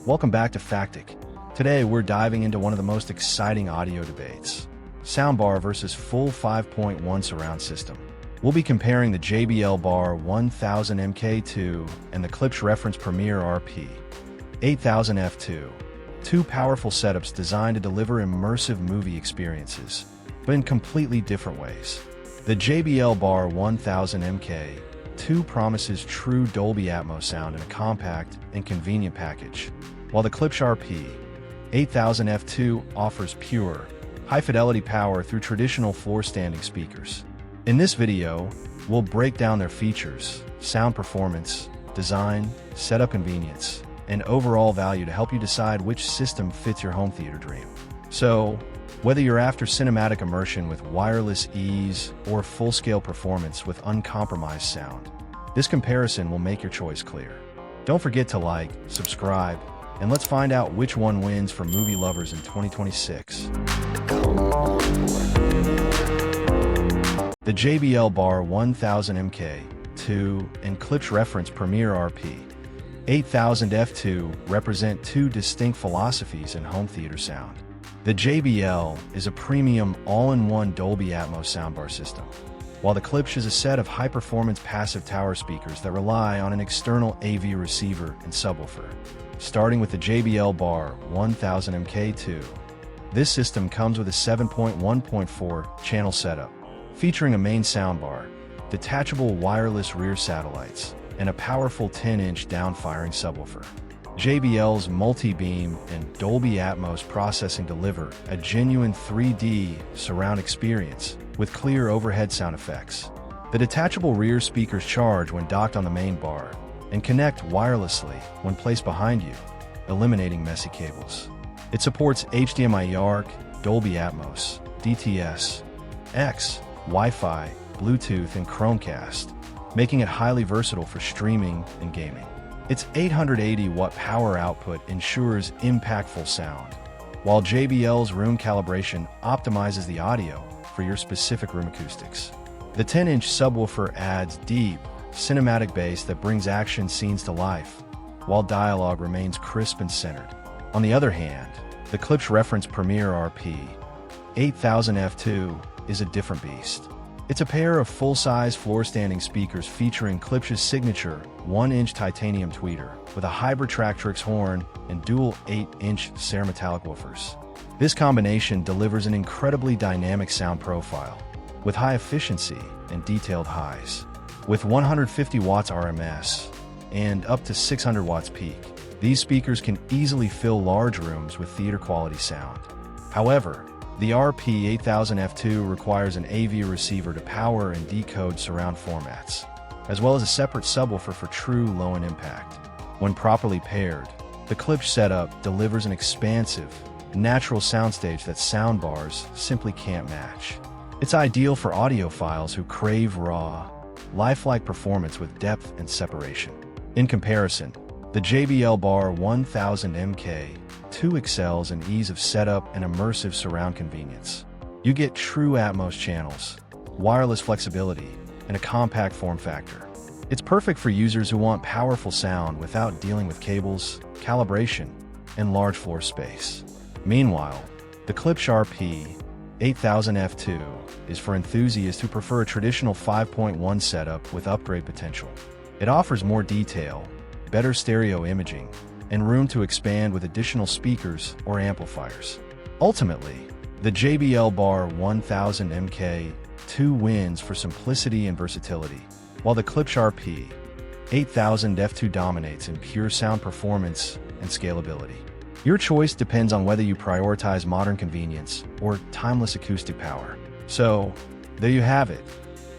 Welcome back to Factic. Today we're diving into one of the most exciting audio debates: soundbar versus full 5.1 surround system. We'll be comparing the JBL Bar 1000 MK2 and the Klipsch Reference Premier RP 8000 F2. Two powerful setups designed to deliver immersive movie experiences, but in completely different ways. The JBL Bar 1000 MK2 promises true Dolby Atmos sound in a compact and convenient package, while the Klipsch RP 8000 F2 offers pure, high-fidelity power through traditional floor-standing speakers. In this video, we'll break down their features, sound performance, design, setup convenience, and overall value to help you decide which system fits your home theater dream. So, whether you're after cinematic immersion with wireless ease or full-scale performance with uncompromised sound, this comparison will make your choice clear. Don't forget to like, subscribe, and let's find out which one wins for movie lovers in 2026. The JBL Bar 1000 MK2 and Klipsch Reference Premier RP 8000 F2 represent two distinct philosophies in home theater sound. The JBL is a premium all-in-one Dolby Atmos soundbar system, while the Klipsch is a set of high-performance passive tower speakers that rely on an external AV receiver and subwoofer. Starting with the JBL Bar 1000 MK2, this system comes with a 7.1.4 channel setup, featuring a main soundbar, detachable wireless rear satellites, and a powerful 10-inch down-firing subwoofer. JBL's multi-beam and Dolby Atmos processing deliver a genuine 3D surround experience with clear overhead sound effects. The detachable rear speakers charge when docked on the main bar and connect wirelessly when placed behind you, eliminating messy cables. It supports HDMI ARC, Dolby Atmos, DTS, X, Wi-Fi, Bluetooth, and Chromecast, making it highly versatile for streaming and gaming. Its 880-watt power output ensures impactful sound, while JBL's room calibration optimizes the audio for your specific room acoustics. The 10-inch subwoofer adds deep, cinematic bass that brings action scenes to life, while dialogue remains crisp and centered. On the other hand, the Klipsch Reference Premier RP 8000 F2 is a different beast. It's a pair of full-size floor-standing speakers featuring Klipsch's signature 1-inch titanium tweeter with a hybrid Tractrix horn and dual 8-inch cerametallic woofers. This combination delivers an incredibly dynamic sound profile, with high efficiency and detailed highs. With 150 watts RMS and up to 600 watts peak, these speakers can easily fill large rooms with theater-quality sound. However, the RP 8000 F2 requires an AV receiver to power and decode surround formats, as well as a separate subwoofer for true low-end impact. When properly paired, the Klipsch setup delivers an expansive, natural soundstage that soundbars simply can't match. It's ideal for audiophiles who crave raw, lifelike performance with depth and separation. In comparison, the JBL Bar 1000 MK2 excels in ease of setup and immersive surround convenience. You get true Atmos channels, wireless flexibility, and a compact form factor. It's perfect for users who want powerful sound without dealing with cables, calibration, and large floor space. Meanwhile, the Klipsch RP 8000 F2 is for enthusiasts who prefer a traditional 5.1 setup with upgrade potential. It offers more detail, better stereo imaging, and room to expand with additional speakers or amplifiers. Ultimately, the JBL Bar 1000 MK2 wins for simplicity and versatility, while the Klipsch RP 8000 F2 dominates in pure sound performance and scalability. Your choice depends on whether you prioritize modern convenience or timeless acoustic power. So, there you have it,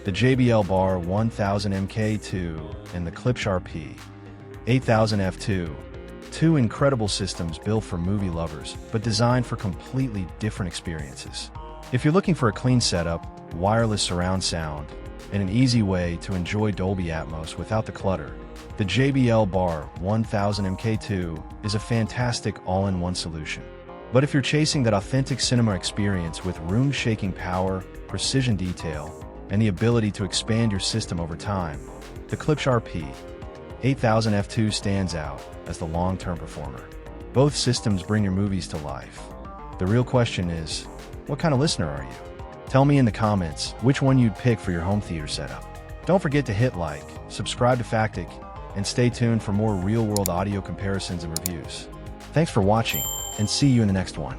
the JBL Bar 1000 MK2 and the Klipsch RP 8000 F2. Two incredible systems built for movie lovers, but designed for completely different experiences. If you're looking for a clean setup, wireless surround sound, and an easy way to enjoy Dolby Atmos without the clutter, the JBL Bar 1000 MK2 is a fantastic all-in-one solution. But if you're chasing that authentic cinema experience with room-shaking power, precision detail, and the ability to expand your system over time, the Klipsch RP 8000 F2 stands out as the long-term performer. Both systems bring your movies to life. The real question is, what kind of listener are you? Tell me in the comments which one you'd pick for your home theater setup. Don't forget to hit like, subscribe to Factic, and stay tuned for more real-world audio comparisons and reviews. Thanks for watching, and see you in the next one.